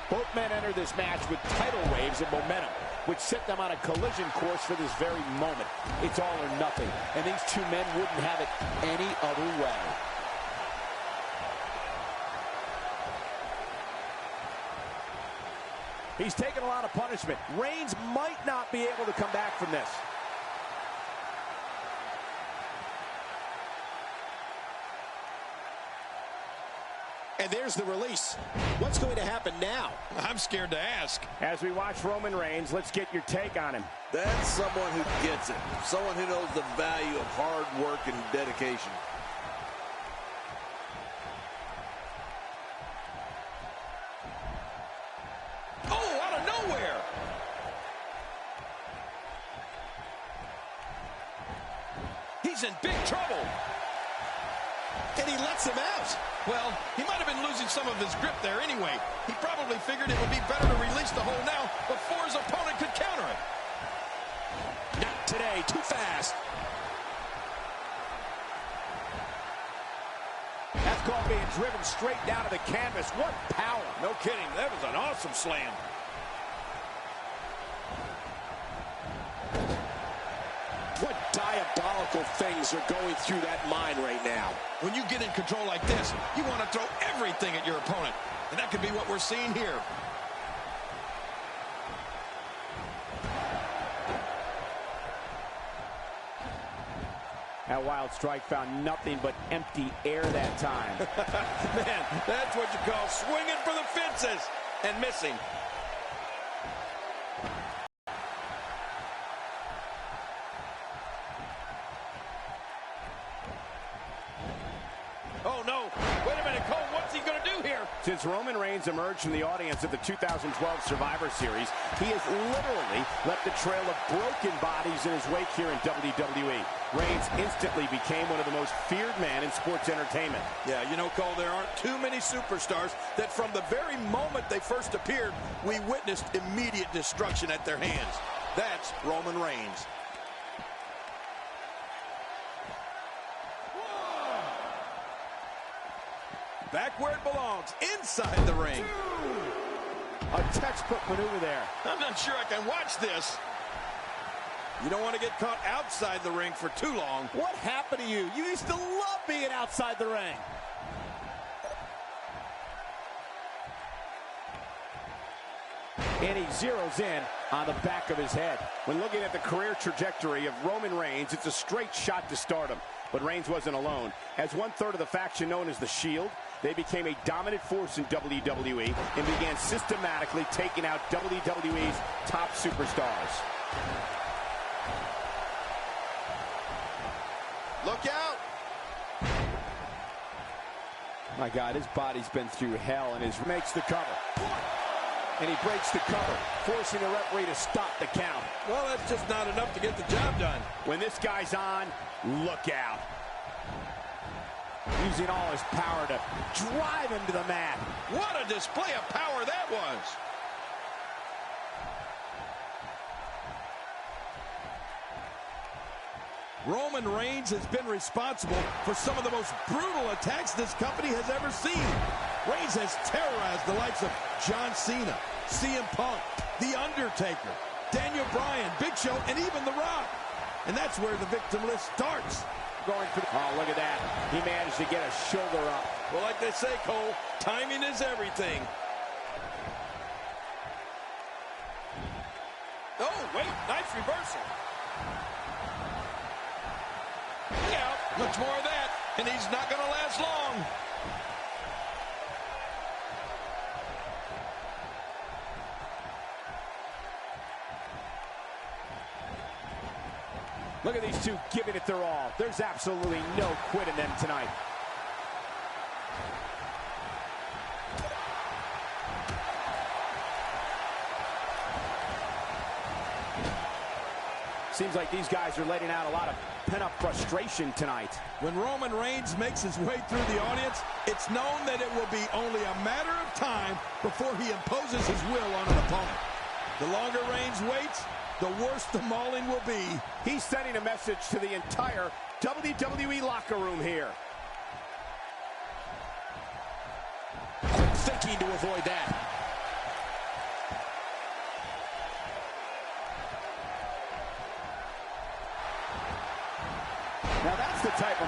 Both men enter this match with tidal waves of momentum, which set them on a collision course for this very moment. It's all or nothing, and these two men wouldn't have it any other way. He's taken a lot of punishment. Reigns might not be able to come back from this. And there's the release. What's going to happen now? I'm scared to ask. As we watch Roman Reigns, let's get your take on him. That's someone who gets it. Someone who knows the value of hard work and dedication. Oh, out of nowhere! He's in big trouble. And he lets him out. Well, he might have been losing some of his grip there anyway. He probably figured it would be better to release the hold now before his opponent could counter it. Not today, too fast. That's called being driven straight down to the canvas. What power. No kidding, that was an awesome slam. What diabolical things are going through that mind right now? When you get in control like this, you want to throw everything at your opponent. And that could be what we're seeing here. That wild strike found nothing but empty air that time. Man, that's what you call swinging for the fences and missing. Oh, no. Wait a minute, Cole. What's he going to do here? Since Roman Reigns emerged from the audience at the 2012 Survivor Series, he has literally left a trail of broken bodies in his wake here in WWE. Reigns instantly became one of the most feared men in sports entertainment. Yeah, you know, Cole, there aren't too many superstars that from the very moment they first appeared, we witnessed immediate destruction at their hands. That's Roman Reigns. Back where it belongs, inside the ring. A textbook maneuver there. I'm not sure I can watch this. You don't want to get caught outside the ring for too long. What happened to you? You used to love being outside the ring. And he zeroes in on the back of his head. When looking at the career trajectory of Roman Reigns, it's a straight shot to stardom. But Reigns wasn't alone. As one-third of the faction known as the Shield, they became a dominant force in WWE and began systematically taking out WWE's top superstars. Look out! My God, his body's been through hell, and his makes the cover. And he breaks the cover, forcing the referee to stop the count. Well, that's just not enough to get the job done. When this guy's on, look out. Using all his power to drive him to the mat. What a display of power that was. Roman Reigns has been responsible for some of the most brutal attacks this company has ever seen. Reigns has terrorized the likes of John Cena, CM Punk, The Undertaker, Daniel Bryan, Big Show, and even The Rock. And that's where the victim list starts. Going for the... Oh, look at that. He managed to get a shoulder up. Well, like they say, Cole, timing is everything. Oh, wait, nice reversal. Look out, much more of that, and he's not going to last long. Look at these two giving it their all. There's absolutely no quit in them tonight. Seems like these guys are letting out a lot of pent-up frustration tonight. When Roman Reigns makes his way through the audience, it's known that it will be only a matter of time before he imposes his will on an opponent. The longer Reigns waits, the worse the mauling will be. He's sending a message to the entire WWE locker room here. Quick thinking to avoid that.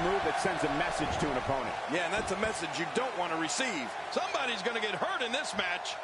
move that sends a message to an opponent. Yeah, and that's a message you don't want to receive. Somebody's going to get hurt in this match.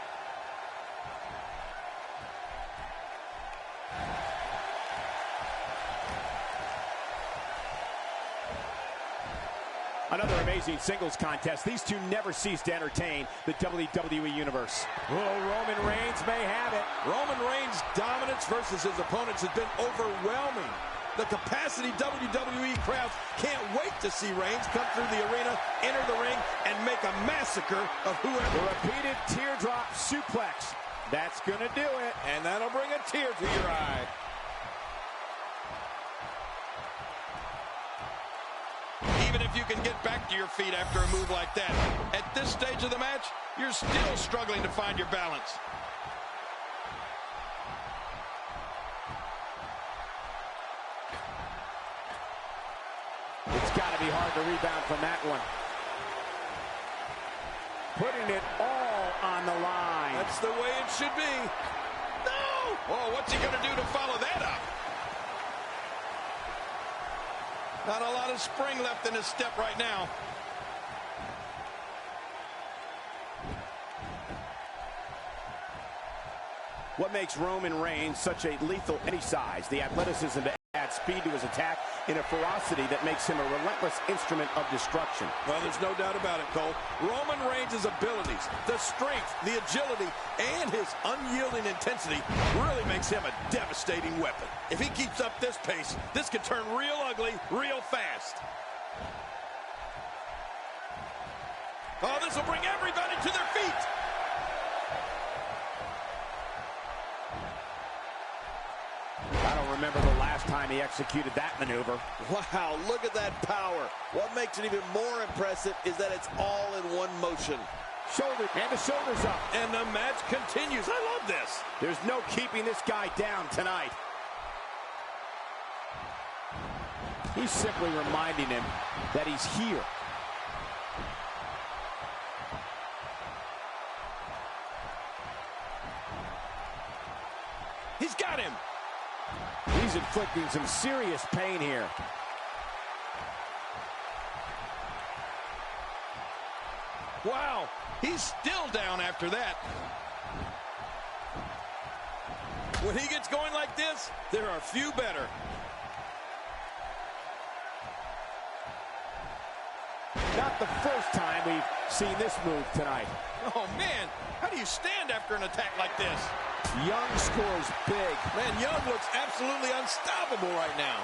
Another amazing singles contest. These two never cease to entertain the WWE Universe. Oh, Roman Reigns may have it. Roman Reigns' dominance versus his opponents has been overwhelming. The capacity WWE crowds can't wait to see Reigns come through the arena, enter the ring, and make a massacre of whoever. The repeated teardrop suplex. That's going to do it. And that'll bring a tear to your eye. Even if you can get back to your feet after a move like that, at this stage of the match, you're still struggling to find your balance. It's got to be hard to rebound from that one. Putting it all on the line. That's the way it should be. No! Oh, what's he going to do to follow that up? Not a lot of spring left in his step right now. What makes Roman Reigns such a lethal any size? The athleticism to add speed to his attack in a ferocity that makes him a relentless instrument of destruction. Well, there's no doubt about it, Cole. Roman Reigns' abilities, the strength, the agility, and his unyielding intensity really makes him a devastating weapon. If he keeps up this pace, this could turn real ugly real fast. Oh, this will bring everybody to their feet. I don't remember the last time he executed that maneuver. Wow, look at that power. What makes it even more impressive is that it's all in one motion. Shoulder, and the shoulders up. And the match continues. I love this. There's no keeping this guy down tonight. He's simply reminding him that he's here. He's got him. He's inflicting some serious pain here. Wow, he's still down after that. When he gets going like this, there are few better. Not the first time we've seen this move tonight. Oh, man, how do you stand after an attack like this? Young scores big. Man, Young looks absolutely unstoppable right now.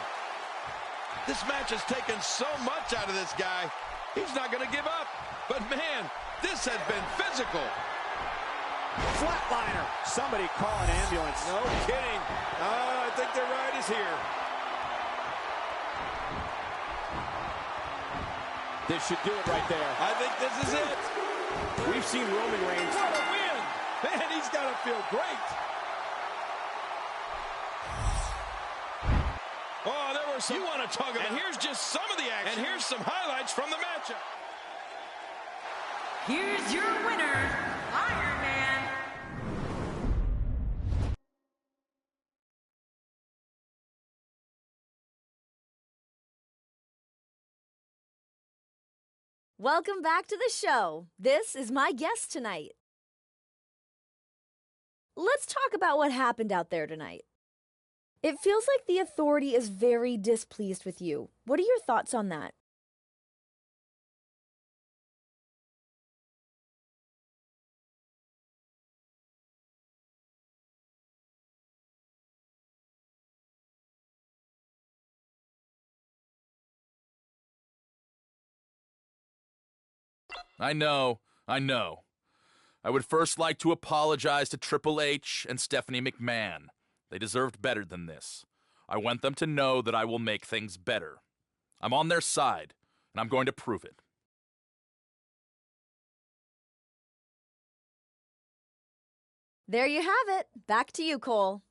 This match has taken so much out of this guy. He's not going to give up. But, man, this has been physical. Flatliner. Somebody call an ambulance. No kidding. I think the ride is here. This should do it right there. I think this is it. We've seen Roman Reigns. What a win. Man, he's got to feel great. Oh, there were some. You want to talk about. And here's just some of the action. And here's some highlights from the matchup. Here's your winner, Iron Man. Welcome back to the show. This is my guest tonight. Let's talk about what happened out there tonight. It feels like the Authority is very displeased with you. What are your thoughts on that? I know. I would first like to apologize to Triple H and Stephanie McMahon. They deserved better than this. I want them to know that I will make things better. I'm on their side, and I'm going to prove it. There you have it. Back to you, Cole.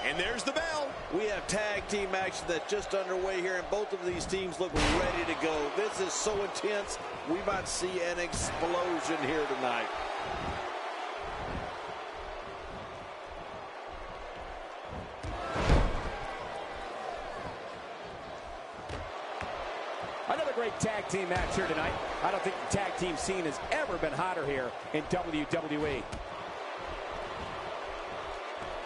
And there's the bell. We have tag team action that's just underway here, and both of these teams look ready to go. This is so intense, we might see an explosion here tonight. Another great tag team match here tonight. I don't think the tag team scene has ever been hotter here in WWE.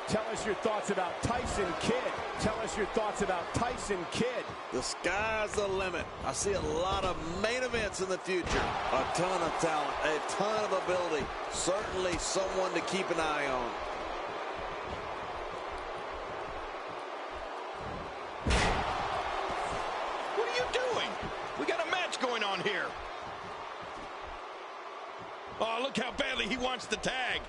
Tell us your thoughts about Tyson Kidd. Tell us your thoughts about Tyson Kidd. The sky's the limit. I see a lot of main events in the future. A ton of talent, a ton of ability. Certainly someone to keep an eye on. What are you doing? We got a match going on here. Oh, look how badly he wants the tag.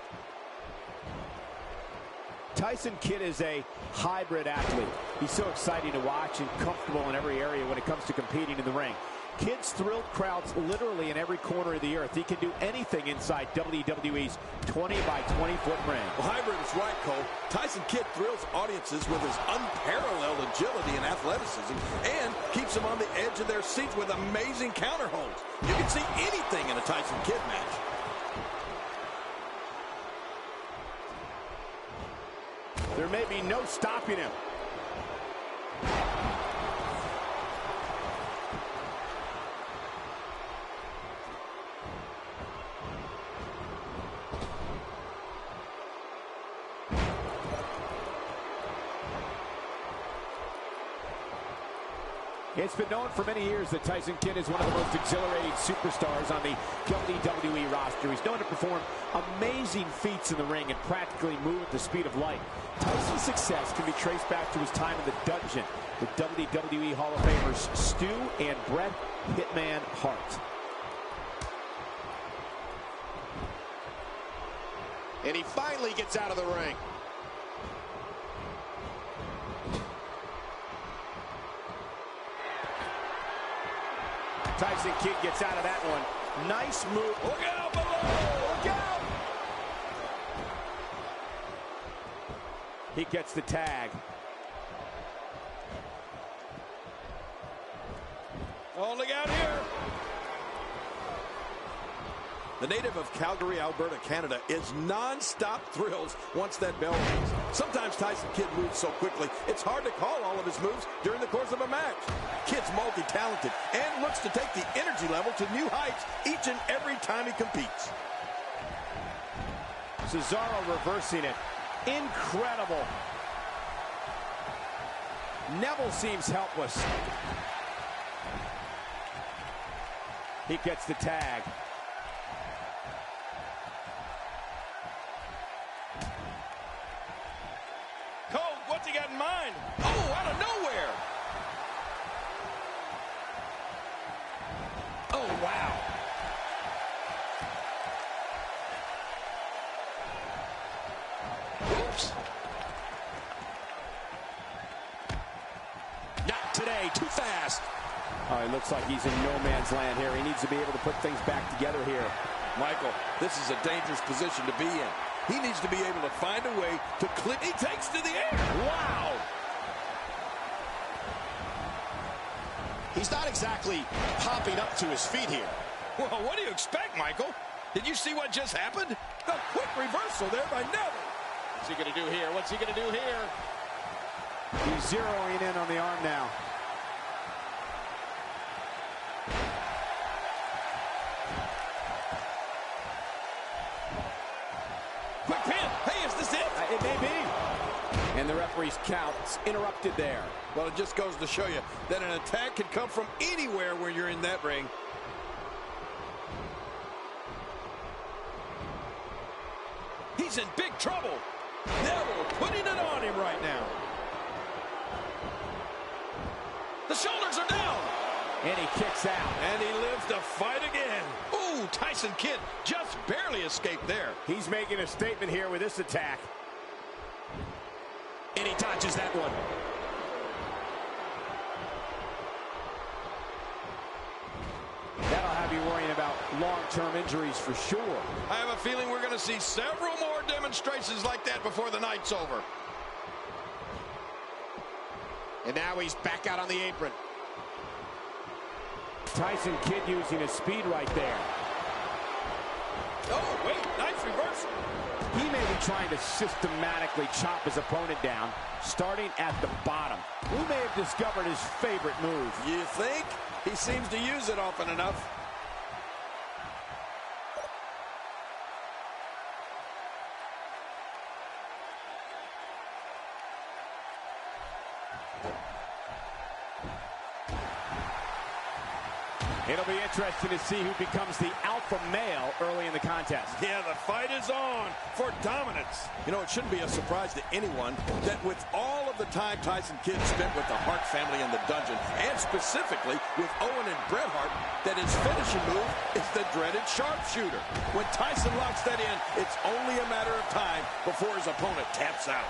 Tyson Kidd is a hybrid athlete. He's so exciting to watch and comfortable in every area when it comes to competing in the ring. Kidd's thrilled crowds literally in every corner of the earth. He can do anything inside WWE's 20 by 20 foot ring. Well, hybrid is right, Cole. Tyson Kidd thrills audiences with his unparalleled agility and athleticism and keeps them on the edge of their seats with amazing counter holds. You can see anything in a Tyson Kidd match. There may be no stopping him. It's been known for many years that Tyson Kidd is one of the most exhilarating superstars on the WWE roster. He's known to perform amazing feats in the ring and practically move at the speed of light. Tyson's success can be traced back to his time in the dungeon with WWE Hall of Famers Stu and Bret Hitman Hart. And he finally gets out of the ring. Tyson Kidd gets out of that one. Nice move. Look out below! Look out! He gets the tag. Oh, look out here! The native of Calgary, Alberta, Canada is non-stop thrills once that bell rings. Sometimes Tyson Kidd moves so quickly, it's hard to call all of his moves during the course of a match. Kidd's multi-talented and looks to take the energy level to new heights each and every time he competes. Cesaro reversing it. Incredible. Neville seems helpless. He gets the tag. Cole, what's he got in mind? Oh, out of nowhere! Oh, wow. Oops. Not today, too fast. Oh, it looks like he's in no man's land here. He needs to be able to put things back together here. Michael, this is a dangerous position to be in. He needs to be able to find a way to clip. He takes to the air. Wow. He's not exactly popping up to his feet here. Well, what do you expect, Michael? Did you see what just happened? A quick reversal there by Neville. What's he going to do here? What's he going to do here? He's zeroing in on the arm now. Quick pin. Hey, is this it? It may be. And the referee's count's interrupted there. Well, it just goes to show you that an attack can come from anywhere when you're in that ring. He's in big trouble. Neville putting it on him right now. The shoulders are down. And he kicks out. And he lives to fight again. Ooh, Tyson Kidd just barely escaped there. He's making a statement here with this attack. And he dodges that one. long-term injuries for sure. I have a feeling we're going to see several more demonstrations like that before the night's over. And now he's back out on the apron. Tyson Kidd using his speed right there. Oh, wait, nice reversal. He may be trying to systematically chop his opponent down, starting at the bottom. We may have discovered his favorite move. You think? He seems to use it often enough. It'll be interesting to see who becomes the alpha male early in the contest. Yeah, the fight is on for dominance. You know, it shouldn't be a surprise to anyone that with all of the time Tyson Kidd spent with the Hart family in the dungeon, and specifically with Owen and Bret Hart, that his finishing move is the dreaded sharpshooter. When Tyson locks that in, it's only a matter of time before his opponent taps out.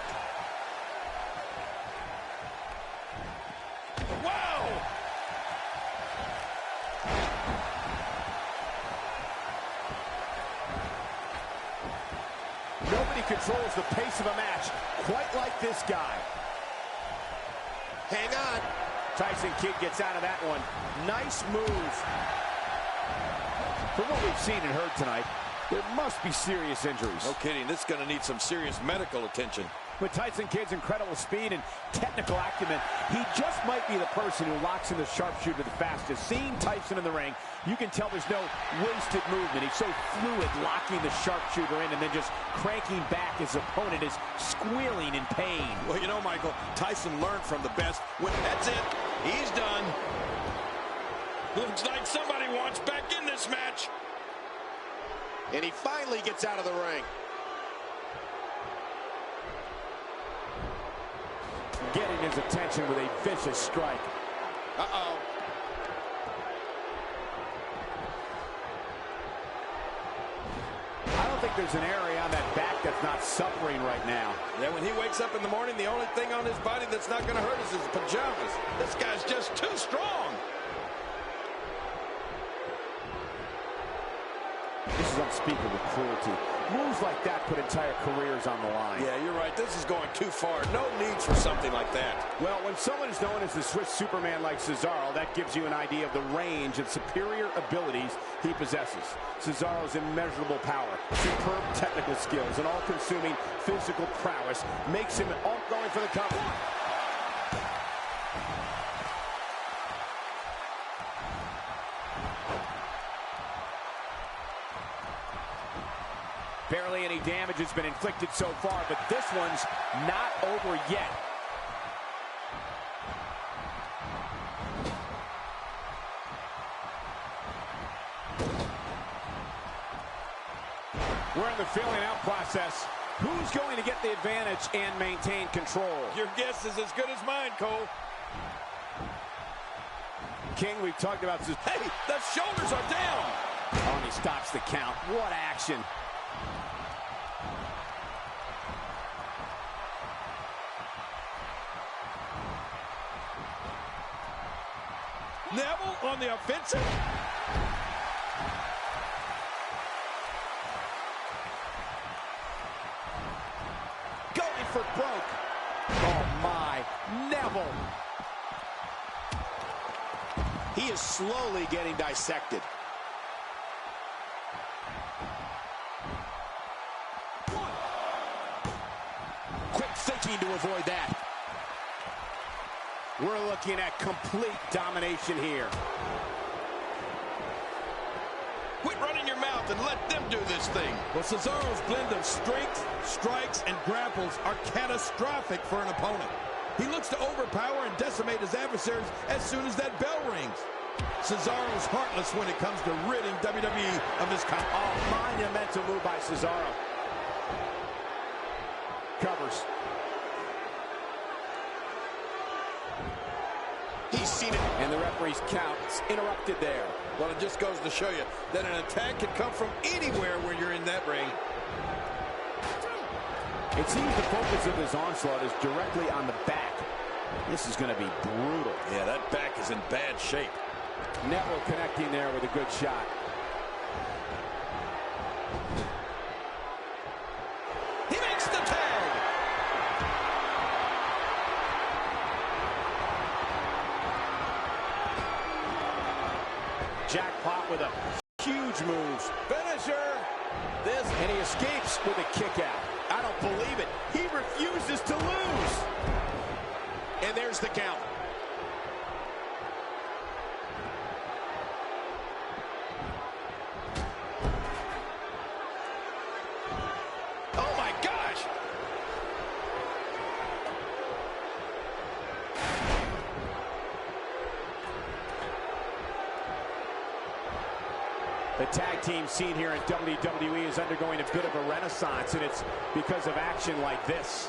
Wow! Nobody controls the pace of a match quite like this guy. Hang on. Tyson Kidd gets out of that one. Nice move. From what we've seen and heard tonight, there must be serious injuries. No kidding, this is going to need some serious medical attention. With Tyson Kidd's incredible speed and technical acumen, he just might be the person who locks in the sharpshooter the fastest. Seeing Tyson in the ring, you can tell there's no wasted movement. He's so fluid, locking the sharpshooter in and then just cranking back. His opponent is squealing in pain. Well, you know, Michael, Tyson learned from the best. When that's it, he's done. Looks like somebody wants back in this match. And he finally gets out of the ring. Getting his attention with a vicious strike. Uh-oh. I don't think there's an area on that back that's not suffering right now. Yeah, when he wakes up in the morning, the only thing on his body that's not going to hurt is his pajamas. This guy's just too strong. This is unspeakable cruelty. Moves like that put entire careers on the line. Yeah, you're right. This is going too far. No need for something like that. Well, when someone is known as the Swiss Superman like Cesaro, that gives you an idea of the range and superior abilities he possesses. Cesaro's immeasurable power, superb technical skills, and all-consuming physical prowess makes him all going for the cover. Barely any damage has been inflicted so far, but this one's not over yet. We're in the filling out process. Who's going to get the advantage and maintain control? Your guess is as good as mine, Cole. King, we've talked about this. Hey, the shoulders are down. Oh, and he stops the count. What action. Neville on the offensive. Going for broke. Oh, my. Neville. He is slowly getting dissected. Quick thinking to avoid that. We're looking at complete domination here. Quit running your mouth and let them do this thing. Well, Cesaro's blend of strength, strikes, and grapples are catastrophic for an opponent. He looks to overpower and decimate his adversaries as soon as that bell rings. Cesaro's heartless when it comes to ridding WWE of his kind. Oh, monumental move by Cesaro. Covers. He's seen it, and the referee's count is interrupted there. Well, it just goes to show you that an attack can come from anywhere when you're in that ring. It seems the focus of this onslaught is directly on the back. This is going to be brutal. Yeah, that back is in bad shape. Neville connecting there with a good shot. jackpot with a huge move. Finisher. And he escapes with a kick out. I don't believe it. He refuses to lose. And there's the count. Oh my gosh! The tag team scene here in WWE is undergoing a bit of a renaissance, and it's because of action like this.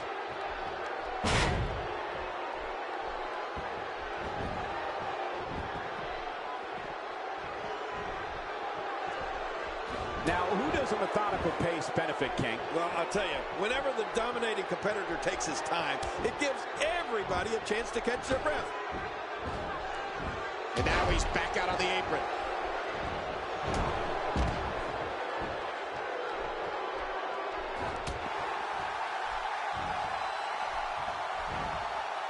Now, who does a methodical pace benefit, King? Well, I'll tell you, whenever the dominating competitor takes his time, it gives everybody a chance to catch their breath. And now he's back out on the apron.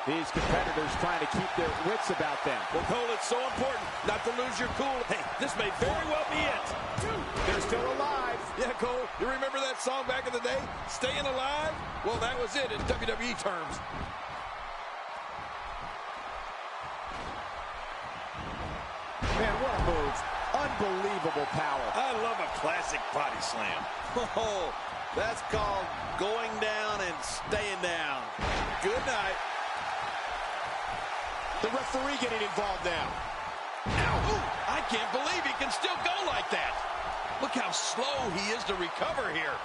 These competitors trying to keep their wits about them. Well, Cole, it's so important not to lose your cool. Hey, this may very well be it. They're still alive. Yeah, Cole, you remember that song back in the day? Staying Alive? Well, that was it in WWE terms. Man, what a move. Unbelievable power. I love a classic body slam. Oh, that's called going down and staying down. Good night. The referee getting involved now. Ow! Ooh, I can't believe he can still go like that. Look how slow he is to recover here.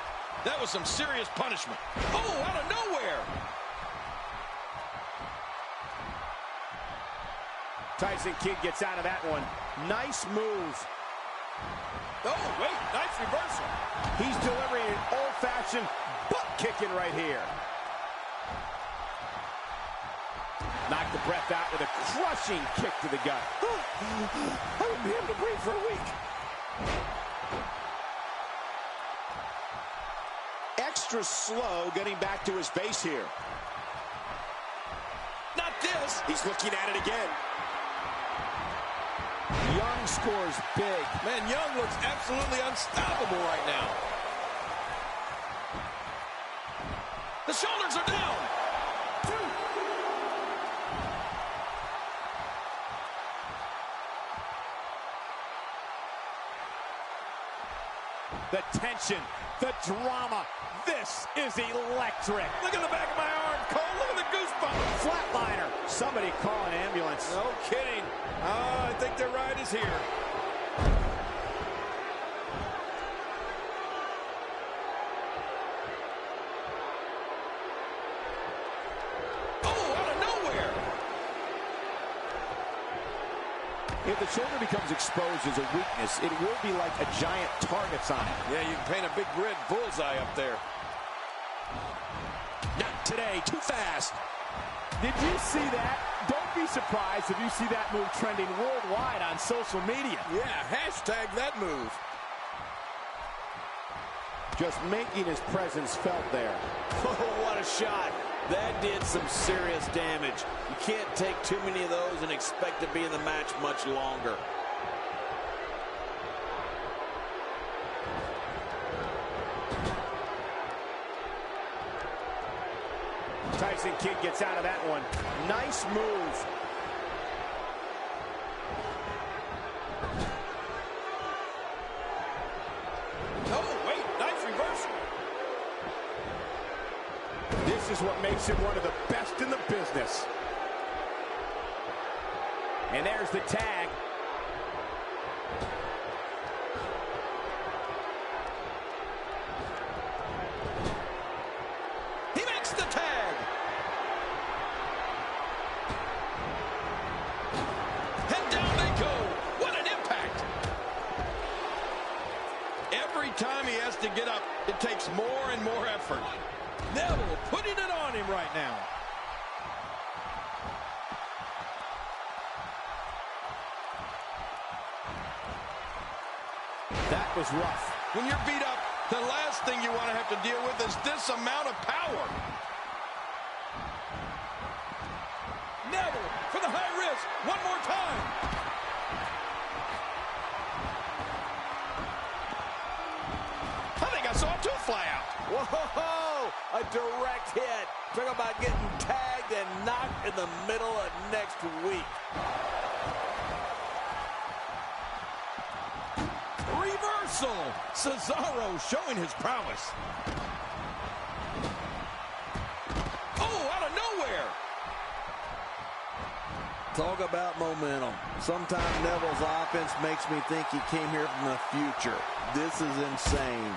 That was some serious punishment. Oh, out of nowhere. Tyson Kidd gets out of that one. Nice move. Oh, wait, nice reversal. He's delivering an old-fashioned butt kicking right here. Knocked the breath out with a crushing kick to the gut. I wouldn't be able to breathe for a week. Extra slow getting back to his base here. Not this. He's looking at it again. Young scores big. Man, Young looks absolutely unstoppable right now. The shoulders are down. The tension, the drama. This is electric. Look at the back of my arm, Cole. Look at the goosebumps. Flatliner. Somebody call an ambulance. No kidding. I think their ride is here. Oh, out of nowhere. If the shoulder becomes exposed as a weakness, it will be like a giant target's on it. Yeah, you can paint a big red bullseye up there. Not today. Too fast. Did you see that? Don't be surprised if you see that move trending worldwide on social media. Yeah, hashtag that move. Just making his presence felt there. Oh, what a shot. That did some serious damage. You can't take too many of those and expect to be in the match much longer. Tyson Kidd gets out of that one. Nice move. Oh, wait, nice reversal. This is what makes him one of the best in the business. And there's the tag. He makes the tag. And down they go. What an impact. Every time he has to get up, it takes more and more effort. Neville putting it on him right now. That was rough. When you're beat up, the last thing you want to have to deal with is this amount of power. Neville for the high risk. One more time. direct hit. Talk about getting tagged and knocked in the middle of next week. Reversal. Cesaro showing his prowess. Oh, out of nowhere. Talk about momentum. Sometimes Neville's offense makes me think he came here from the future. This is insane.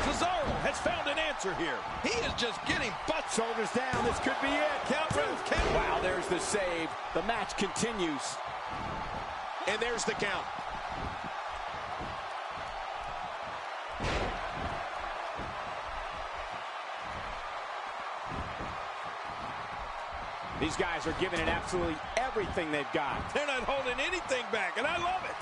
Cesaro has found an answer here. He is just getting butt. Shoulders down. This could be it. Count. Wow, there's the save. The match continues. And there's the count. These guys are giving it absolutely everything they've got. They're not holding anything back, and I love it.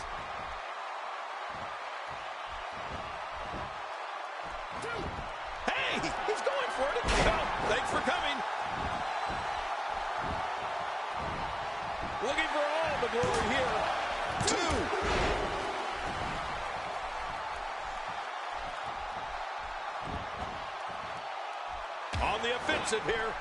Hey, he's going for it. Oh, thanks for coming. Looking for all the glory here. 2. On the offensive here.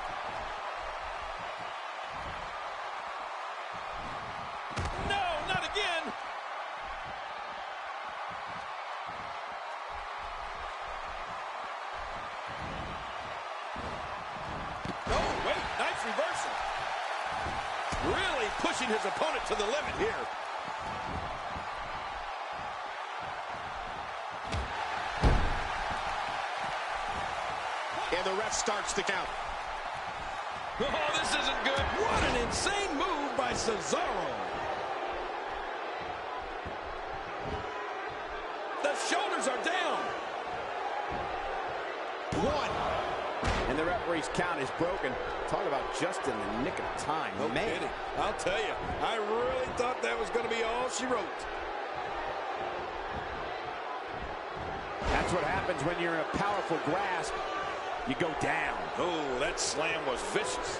Reversal. Really pushing his opponent to the limit here. And the ref starts the count. Oh, this isn't good. What an insane move by Cesaro. The shoulders are down. 1. And the referee's count is broken. Talk about just in the nick of time. No kidding. I'll tell you, I really thought that was going to be all she wrote. That's what happens when you're in a powerful grasp. You go down. Oh, that slam was vicious.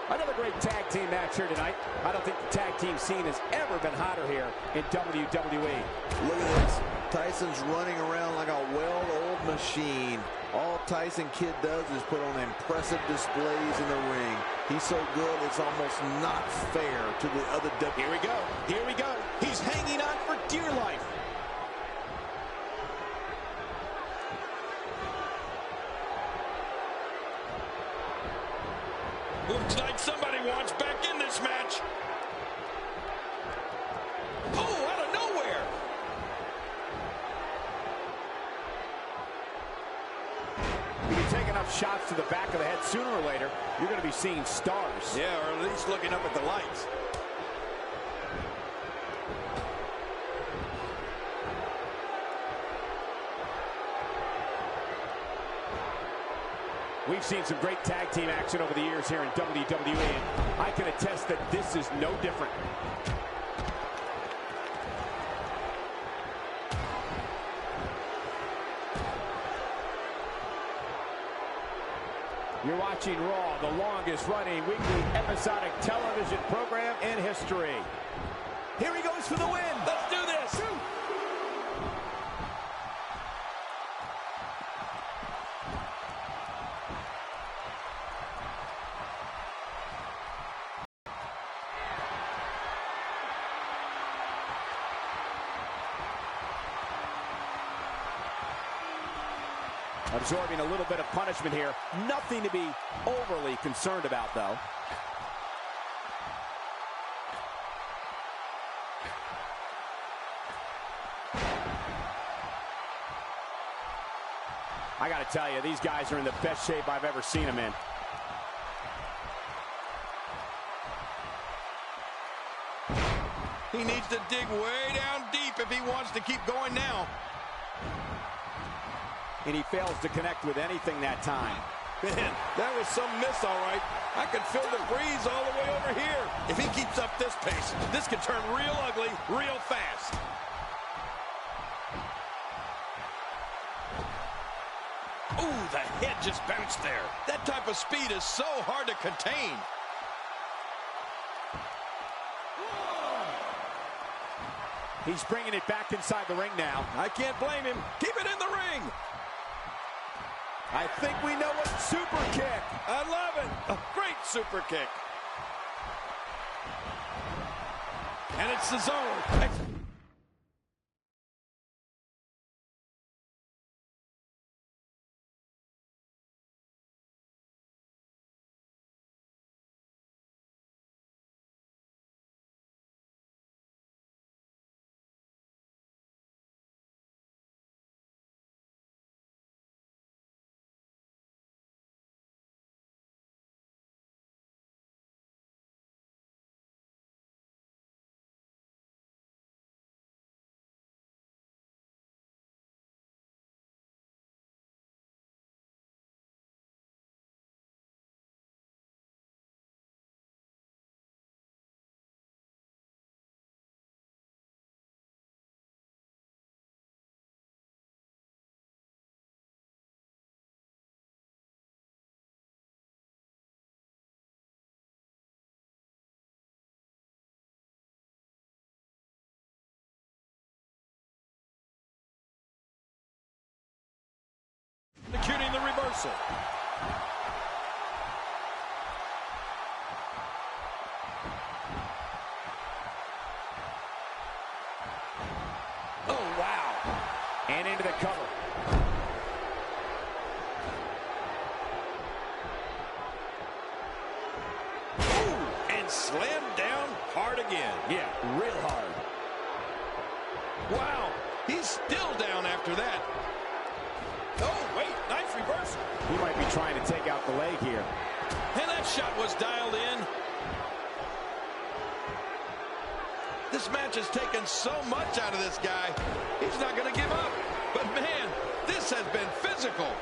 Another great tag team match here tonight. I don't think the tag team scene has ever been hotter here in WWE. Look at this. Tyson's running around like a well-oiled machine. All Tyson Kidd does is put on impressive displays in the ring. He's so good, it's almost not fair to the other WWE. Here we go. Here we go. He's hanging on for dear life. Looks like somebody wants back in this match. Oh, out of nowhere. You can take enough shots to the back of the head sooner or later, you're going to be seeing stars. Yeah, or at least looking up at the lights. We've seen some great tag team action over the years here in WWE, and I can attest that this is no different. You're watching Raw, the longest-running weekly episodic television program in history. Here he goes for the win. Let's do this. Absorbing a little bit of punishment here. Nothing to be overly concerned about, though. I got to tell you, these guys are in the best shape I've ever seen them in. He needs to dig way down deep if he wants to keep going now. And he fails to connect with anything that time. Man, that was some miss, all right. I can feel the breeze all the way over here. If he keeps up this pace, this could turn real ugly real fast. Ooh, the head just bounced there. That type of speed is so hard to contain. He's bringing it back inside the ring now. I can't blame him. Keep it in the ring. I think we know what super kick. I love it. A great super kick. And it's the zone. Executing the reversal. Oh, wow. And into the cover. Ooh, and slammed down hard again. Yeah, real hard. Wow, he's still down after that. Oh, wait, nice reversal. He might be trying to take out the leg here. And that shot was dialed in. This match has taken so much out of this guy. He's not going to give up. But, man, this has been physical.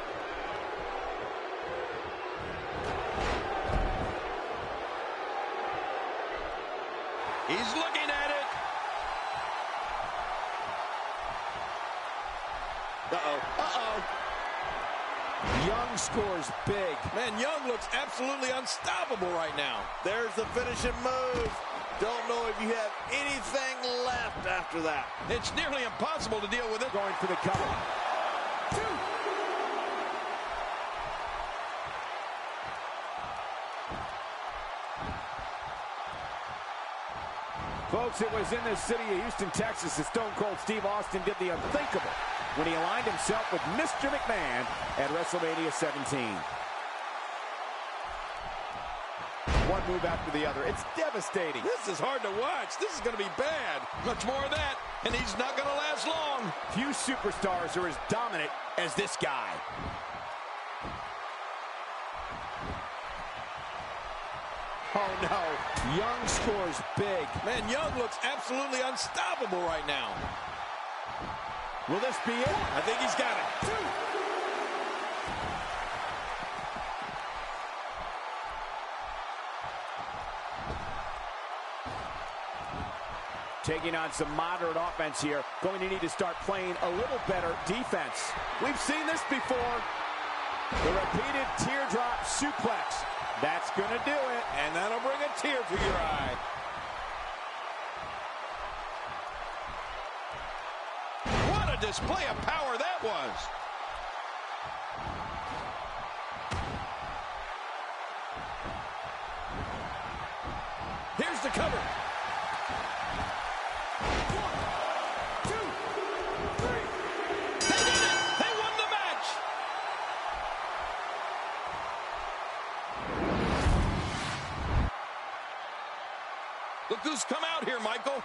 He's looking at it. Young scores big. Man, Young looks absolutely unstoppable right now. There's the finishing move. Don't know if you have anything left after that. It's nearly impossible to deal with it. Going for the cover. Folks, it was in the city of Houston, Texas, that Stone Cold Steve Austin did the unthinkable when he aligned himself with Mr. McMahon at WrestleMania 17. One move after the other. It's devastating. This is hard to watch. This is going to be bad. Much more of that, and he's not going to last long. Few superstars are as dominant as this guy. Oh, no. Young scores big. Man, Young looks absolutely unstoppable right now. Will this be it? I think he's got it. Taking on some moderate offense here. Going to need to start playing a little better defense. We've seen this before. The repeated teardrop suplex. That's going to do it. And that'll bring a tear to your eye. What a display of power that was. Here's the cover. 1, 2, 3. They did it! They won the match! Look who's come out here, Michael.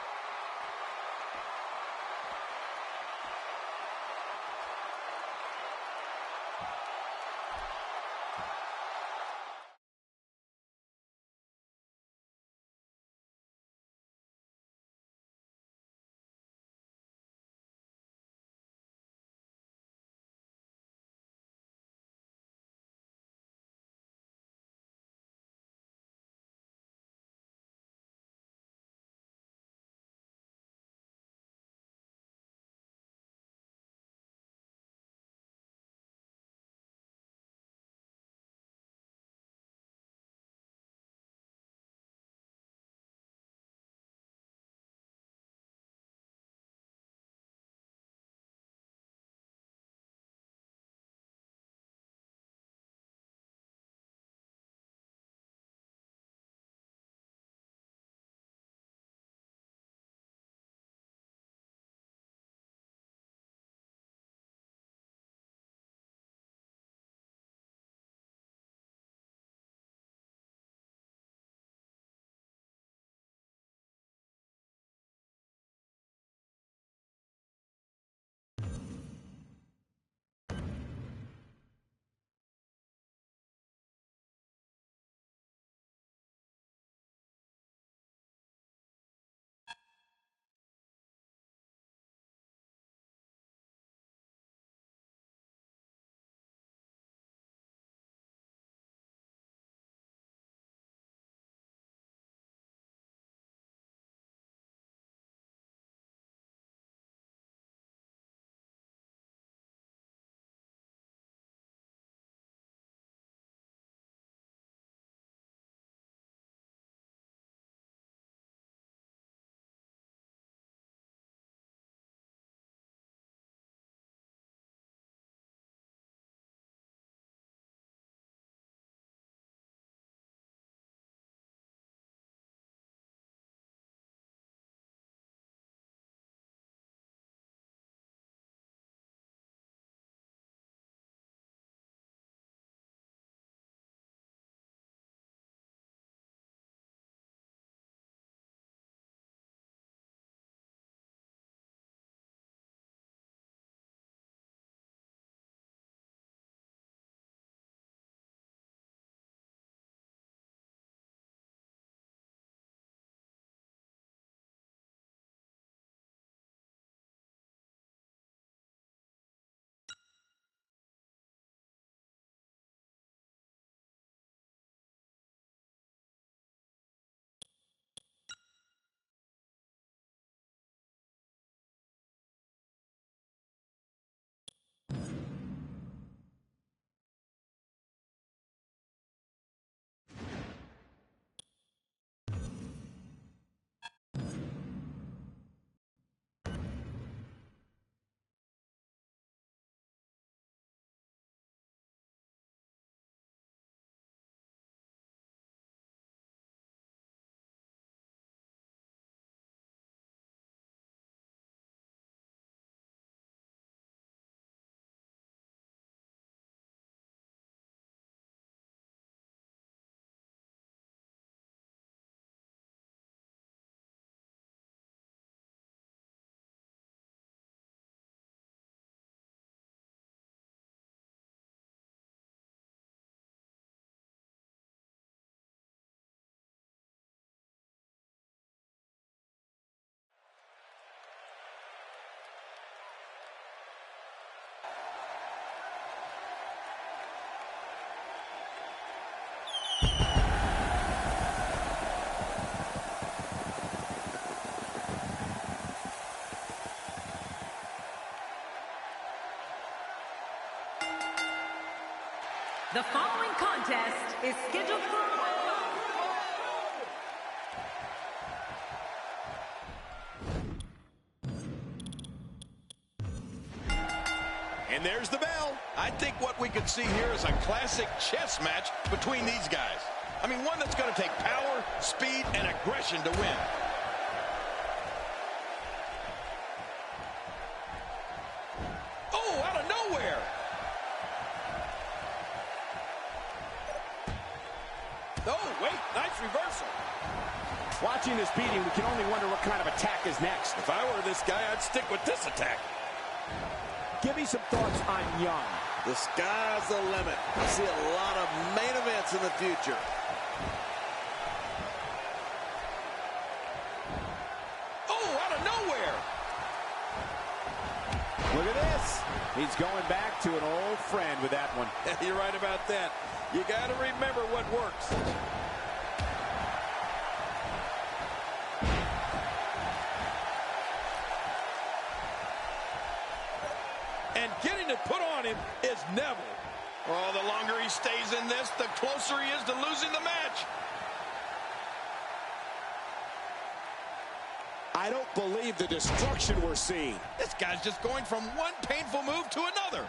The following contest is scheduled for And there's the bell. I think what we could see here is a classic chess match between these guys. I mean, one that's going to take power, speed, and aggression to win. Oh, out of nowhere. Oh, wait, nice reversal. Watching this beating, we can only wonder what kind of attack is next. If I were this guy, I'd stick with this attack. Give me some thoughts on Young. The sky's the limit. I see a lot of main events in the future. Oh, out of nowhere. Look at this. He's going back to an old friend with that one. You're right about that. You got to remember what works. And getting it put on him is Neville. Oh, the longer he stays in this, the closer he is to losing the match. I don't believe the destruction we're seeing. This guy's just going from one painful move to another.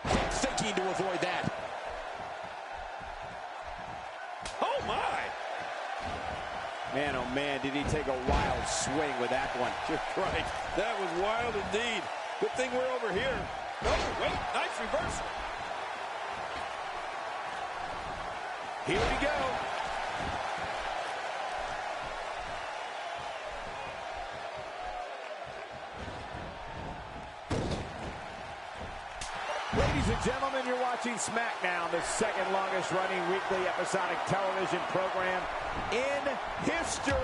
Quick thinking to avoid that. Oh, my. Man, oh man, did he take a wild swing with that one. You're right. That was wild indeed. Good thing we're over here. Oh, wait, nice reversal. Here we go. Ladies and gentlemen, you're watching SmackDown, the second longest running weekly episodic television program in history.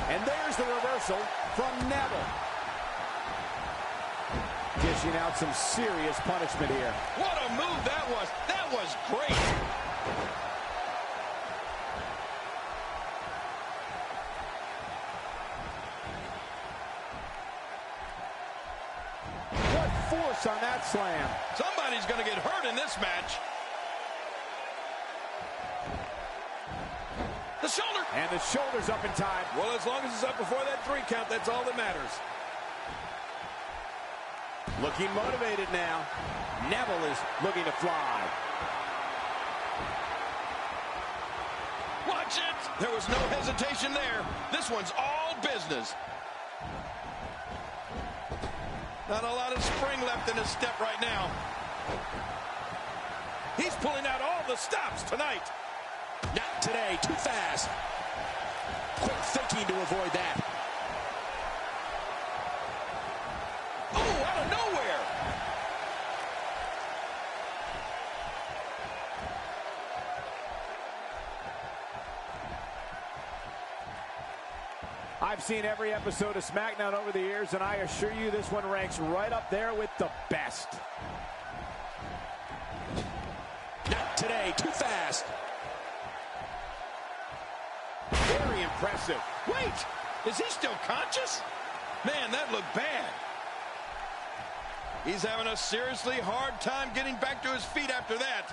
And there's the reversal from Neville. Dishing out some serious punishment here. What a move that was. That was great. What force on that slam. Somebody's going to get hurt in this match. The shoulder. And the shoulder's up in time. Well, as long as it's up before that 3 count, that's all that matters. Looking motivated now. Neville is looking to fly. Watch it. There was no hesitation there. This one's all business. Not a lot of spring left in his step right now. He's pulling out all the stops tonight. Not today. Too fast. Quick thinking to avoid that. Oh, out of nowhere. I've seen every episode of SmackDown over the years, and I assure you this one ranks right up there with the best. Not today. Too fast. Very impressive. Wait, is he still conscious? Man, that looked bad. He's having a seriously hard time getting back to his feet after that.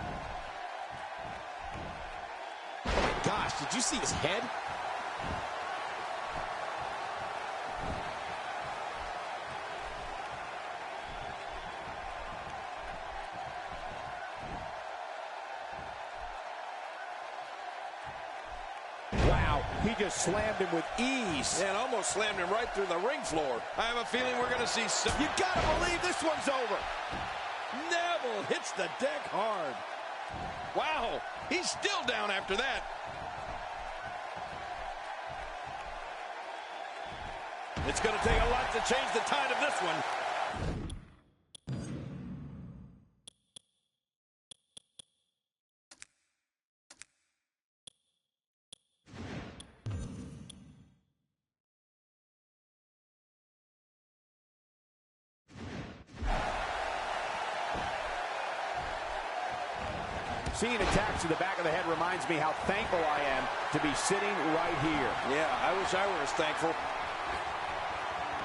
Oh my gosh, did you see his head? Wow, he just slammed him with ease. And almost slammed him right through the ring floor. I have a feeling we're going to see some... You gotta believe this one's over. Neville hits the deck hard. Wow, he's still down after that. It's going to take a lot to change the tide of this one. Seeing attacks to the back of the head reminds me how thankful I am to be sitting right here. Yeah, I wish I were as thankful.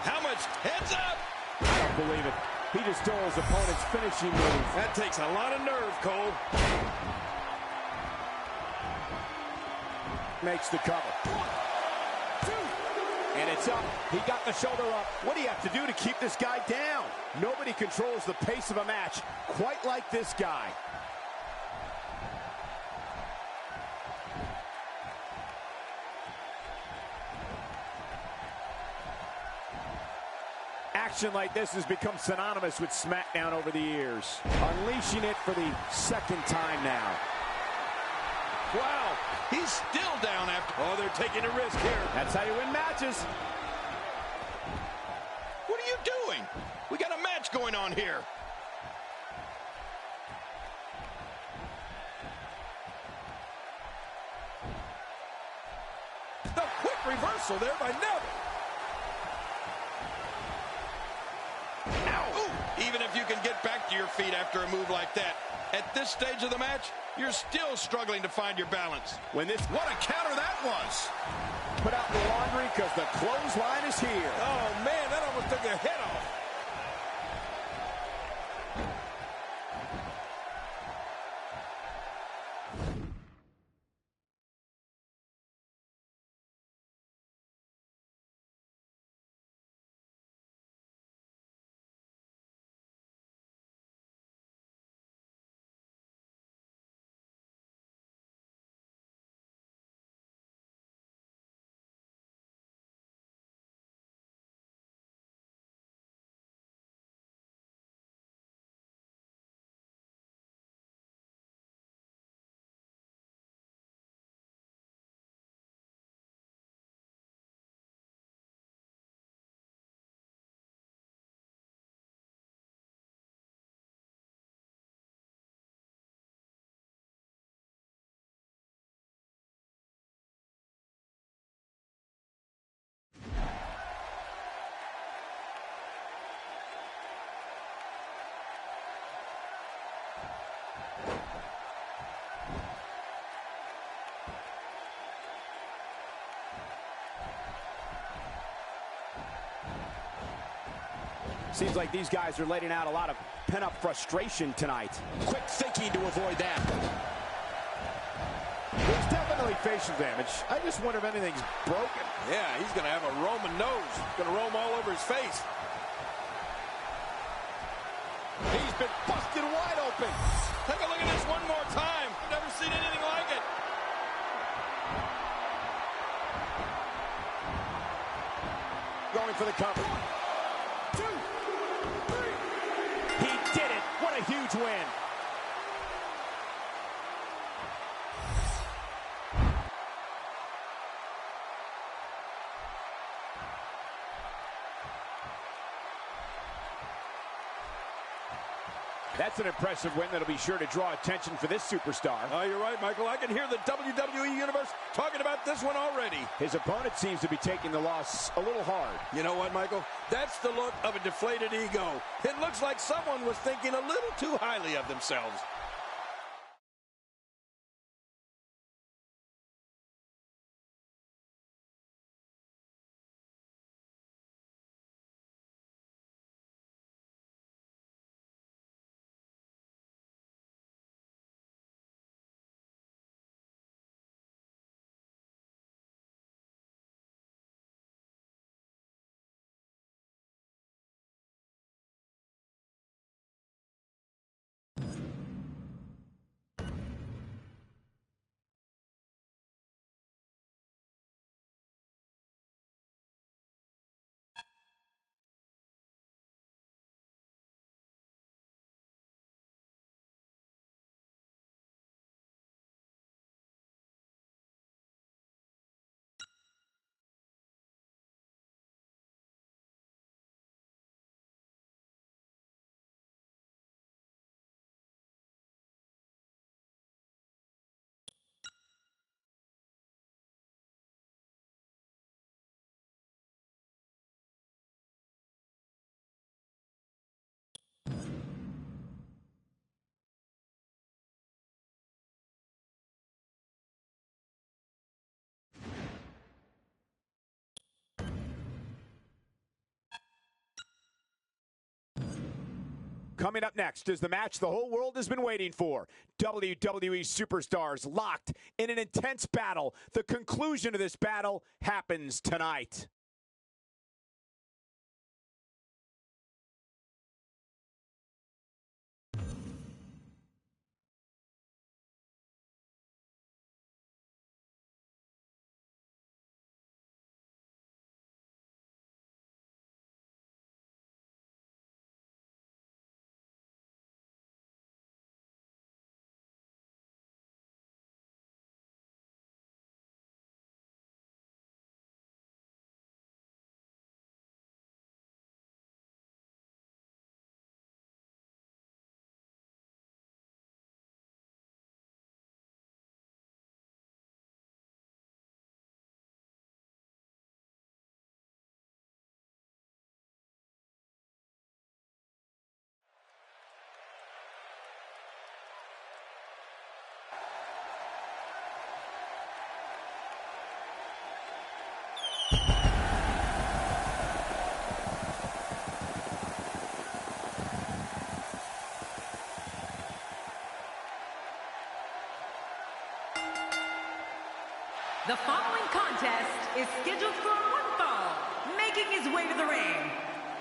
How much? Heads up! I don't believe it. He just stole his opponent's finishing move. That takes a lot of nerve, Cole. Makes the cover. 1, 2, and it's up. He got the shoulder up. What do you have to do to keep this guy down? Nobody controls the pace of a match quite like this guy. Action like this has become synonymous with SmackDown over the years. Unleashing it for the second time now. Wow, he's still down after. Oh, they're taking a risk here. That's how you win matches. What are you doing? We got a match going on here. The quick reversal there by Neville. Ow! Ooh, even if you can get back to your feet after a move like that, at this stage of the match, you're still struggling to find your balance. What a counter that was. Put out the laundry because the clothesline is here. Oh, man, that almost took their head off. Seems like these guys are letting out a lot of pent-up frustration tonight. Quick thinking to avoid that. There's definitely facial damage. I just wonder if anything's broken. Yeah, he's going to have a Roman nose. Going to roam all over his face. He's been busted wide open. Take a look at this one more time. I've never seen anything like it. Going for the cover. 2, 3. He did it. What a huge win. That's an impressive win that'll be sure to draw attention for this superstar. Oh, you're right, Michael. I can hear the WWE Universe talking about this one already. His opponent seems to be taking the loss a little hard. You know what, Michael? That's the look of a deflated ego. It looks like someone was thinking a little too highly of themselves. Coming up next is the match the whole world has been waiting for. WWE superstars locked in an intense battle. The conclusion of this battle happens tonight. The following contest is scheduled for one fall, making his way to the ring.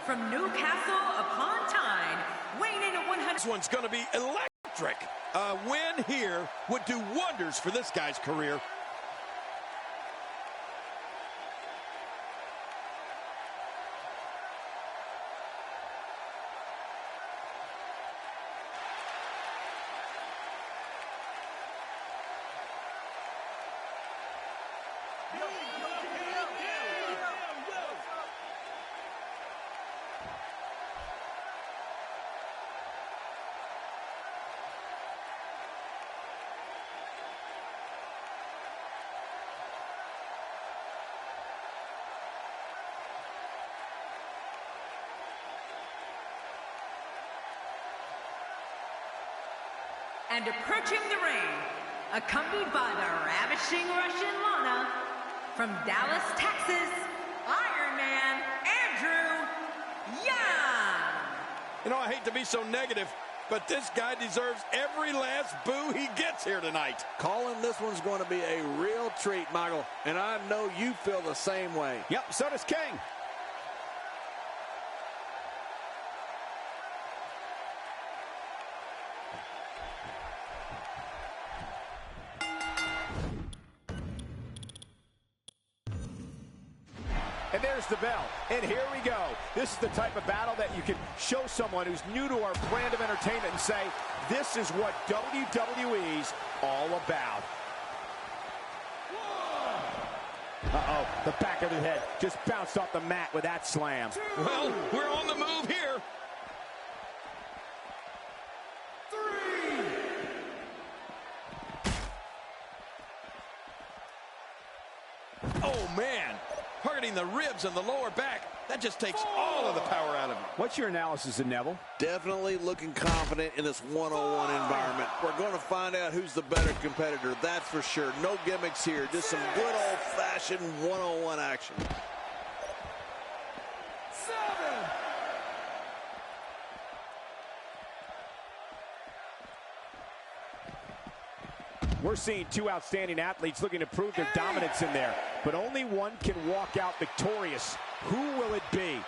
From Newcastle upon Tyne, weighing in at 100. This one's going to be electric. A win here would do wonders for this guy's career. And approaching the ring, accompanied by the ravishing Russian Lana, from Dallas, Texas, Iron Man, Andrew Young. You know, I hate to be so negative, but this guy deserves every last boo he gets here tonight. Calling this one's going to be a real treat, Michael, and I know you feel the same way. Yep, so does King. And there's the bell. And here we go. This is the type of battle that you can show someone who's new to our brand of entertainment and say, this is what WWE's all about. Uh-oh, the back of his head just bounced off the mat with that slam. Well, we're on the move here. 3. Oh, man. Targeting the ribs and the lower back. That just takes all of the power out of him. What's your analysis of Neville? Definitely looking confident in this one-on-one environment. We're going to find out who's the better competitor, that's for sure. No gimmicks here, just some good old-fashioned one-on-one action. 7. We're seeing two outstanding athletes looking to prove their dominance in there, but only one can walk out victorious. Who will it be? 9.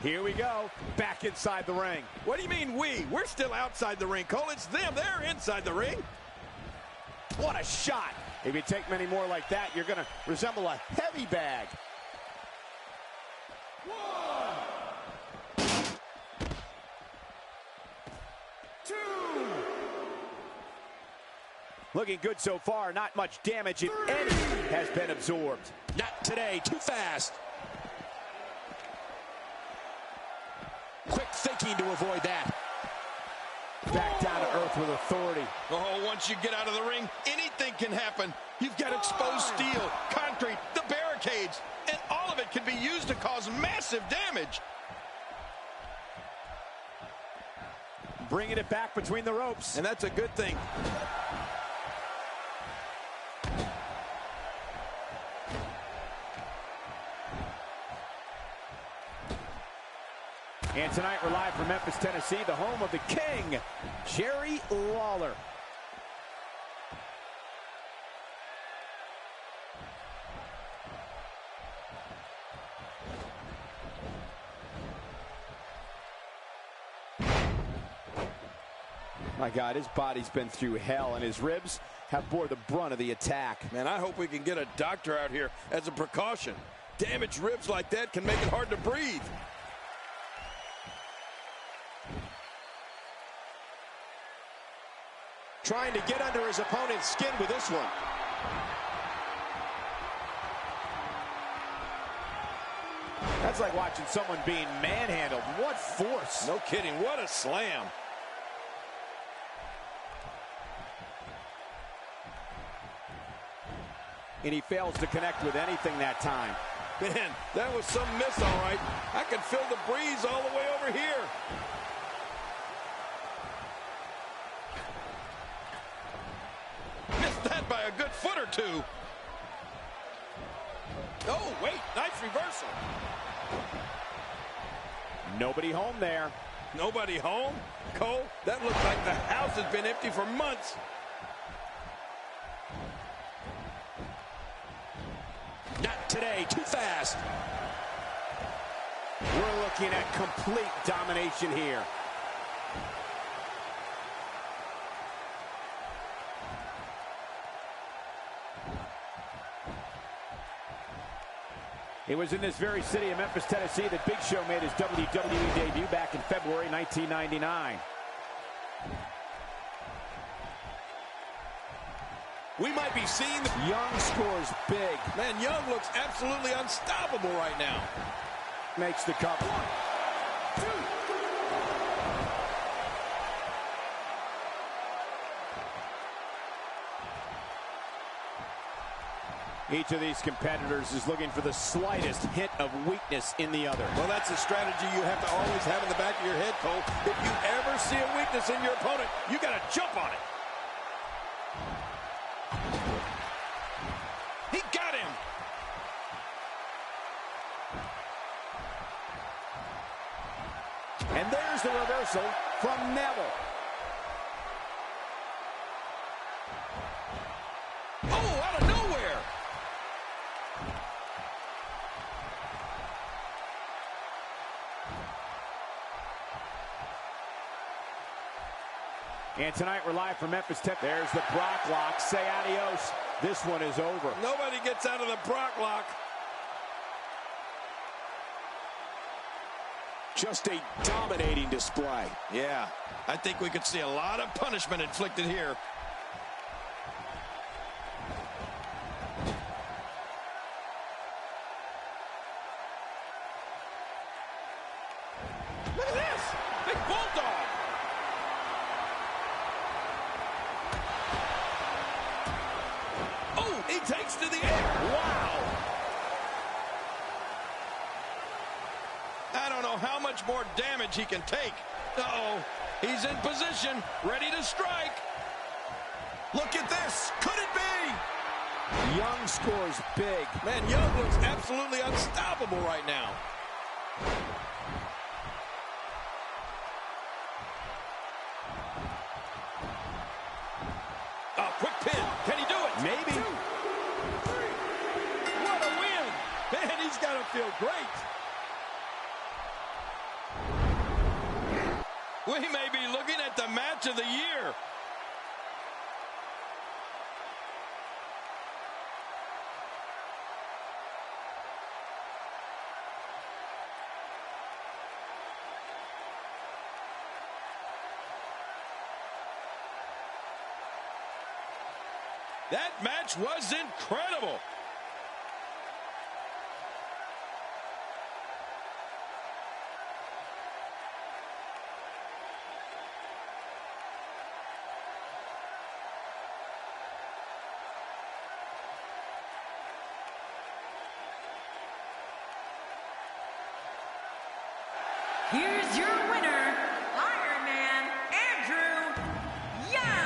Here we go, back inside the ring. What do you mean we? We're still outside the ring, Cole. It's them. They're inside the ring. What a shot. If you take many more like that, you're going to resemble a heavy bag. 1. 2. Looking good so far. Not much damage, if any, has been absorbed. Not today. Too fast. Quick thinking to avoid that. Back down to earth with authority. Oh, once you get out of the ring, anything can happen. You've got exposed steel, concrete, the barricades, and all of it can be used to cause massive damage. Bringing it back between the ropes. And that's a good thing. And tonight we're live from Memphis, Tennessee, the home of the King, Jerry Lawler. My God, his body's been through hell, and his ribs have bore the brunt of the attack. Man, I hope we can get a doctor out here as a precaution. Damaged ribs like that can make it hard to breathe. Trying to get under his opponent's skin with this one. That's like watching someone being manhandled. What force. No kidding. What a slam. And he fails to connect with anything that time. Man, that was some miss, all right. I could feel the breeze all the way over here. Missed that by a good foot or two. Oh, wait, nice reversal. Nobody home there. Nobody home? Cole, that looks like the house has been empty for months. Not today, too fast. We're looking at complete domination here. It was in this very city of Memphis, Tennessee that Big Show made his WWE debut back in February 1999. We might be seeing the... Young scores big. Man, Young looks absolutely unstoppable right now. Makes the cover. Each of these competitors is looking for the slightest hint of weakness in the other. Well, that's a strategy you have to always have in the back of your head, Cole. If you ever see a weakness in your opponent, you got to jump on it. He got him. And there's the reversal from Neville. Oh, out of nowhere. And tonight we're live from Memphis. There's the Brock lock. Say adios. This one is over. Nobody gets out of the Brock lock. Just a dominating display. Yeah, I think we could see a lot of punishment inflicted here. Look at this. Big bulldog. Oh, he takes to the air. Wow. I don't know how much more damage he can take. Uh-oh. He's in position, ready to strike. Look at this. Could it be? Young scores big. Man, Young looks absolutely unstoppable right now. Oh, quick pin. Can he do it? Maybe. 2, 3. What a win. Man, he's got to feel great. We may be looking at the match of the year. That match was incredible. Here's your winner, Iron Man Andrew Yang.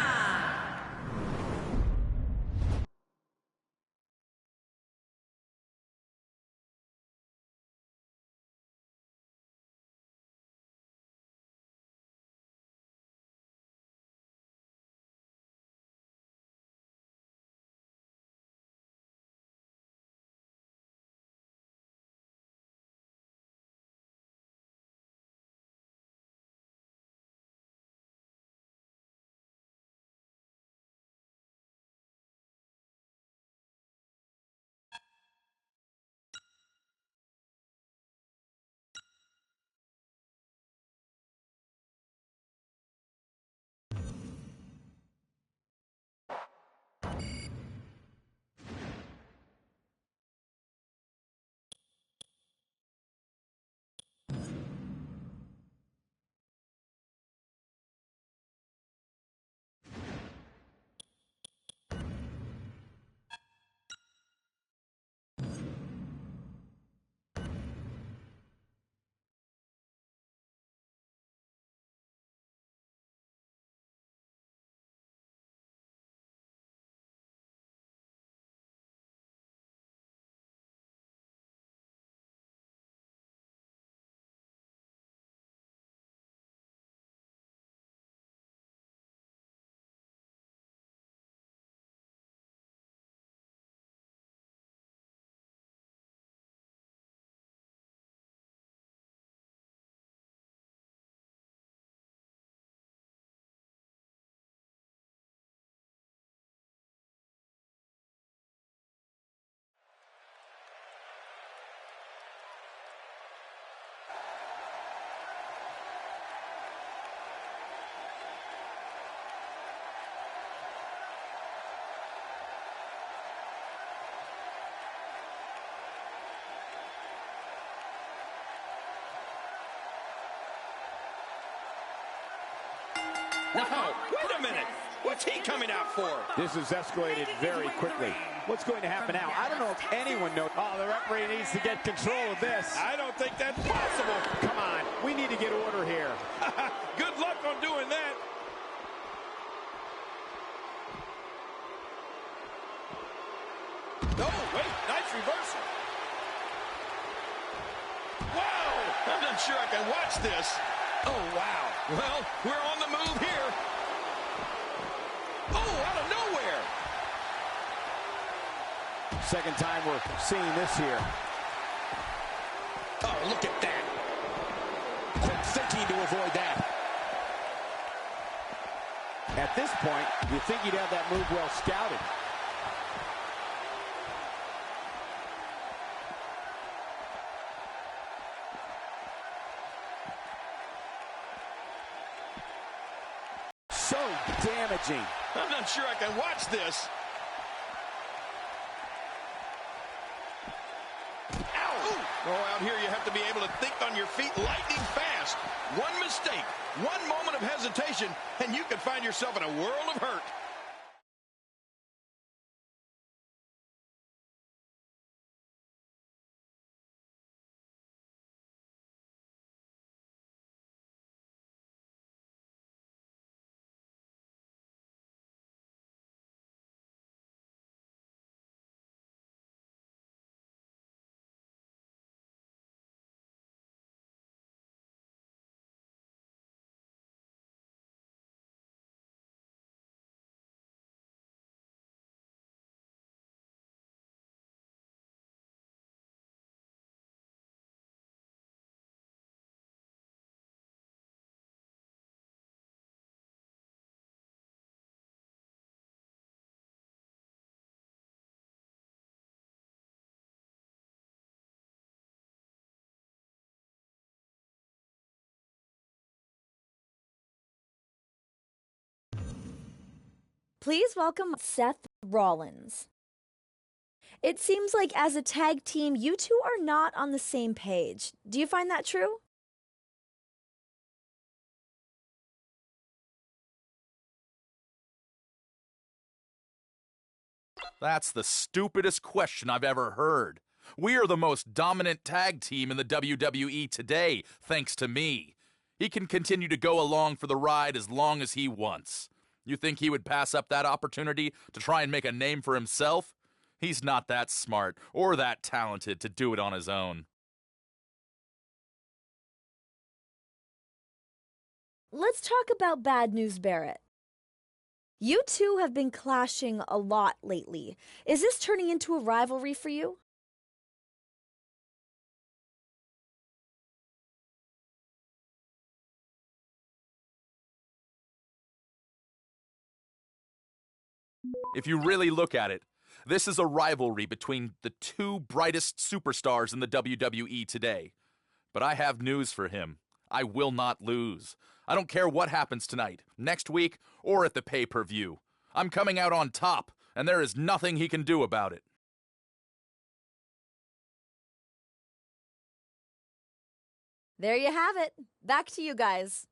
Wow, wait a minute. What's he coming out for? This has escalated very quickly. What's going to happen now? I don't know if anyone knows. Oh, the referee needs to get control of this. I don't think that's possible. Come on, we need to get order here. Good luck on doing that. Oh, wait, nice reversal. Wow, I'm not sure I can watch this. Oh, wow. Well, we're on the move here. Oh, out of nowhere. Second time we're seeing this here. Oh, look at that. Quick thinking to avoid that. At this point, you think you'd have that move well scouted. So damaging. I'm not sure I can watch this. Ow! Oh, out here you have to be able to think on your feet lightning fast. One mistake, one moment of hesitation, and you could find yourself in a world of hurt. Please welcome Seth Rollins. It seems like as a tag team, you two are not on the same page. Do you find that true? That's the stupidest question I've ever heard. We are the most dominant tag team in the WWE today, thanks to me. He can continue to go along for the ride as long as he wants. You think he would pass up that opportunity to try and make a name for himself? He's not that smart or that talented to do it on his own. Let's talk about Bad News Barrett. You two have been clashing a lot lately. Is this turning into a rivalry for you? If you really look at it, this is a rivalry between the two brightest superstars in the WWE today. But I have news for him. I will not lose. I don't care what happens tonight, next week, or at the pay-per-view. I'm coming out on top, and there is nothing he can do about it. There you have it. Back to you guys.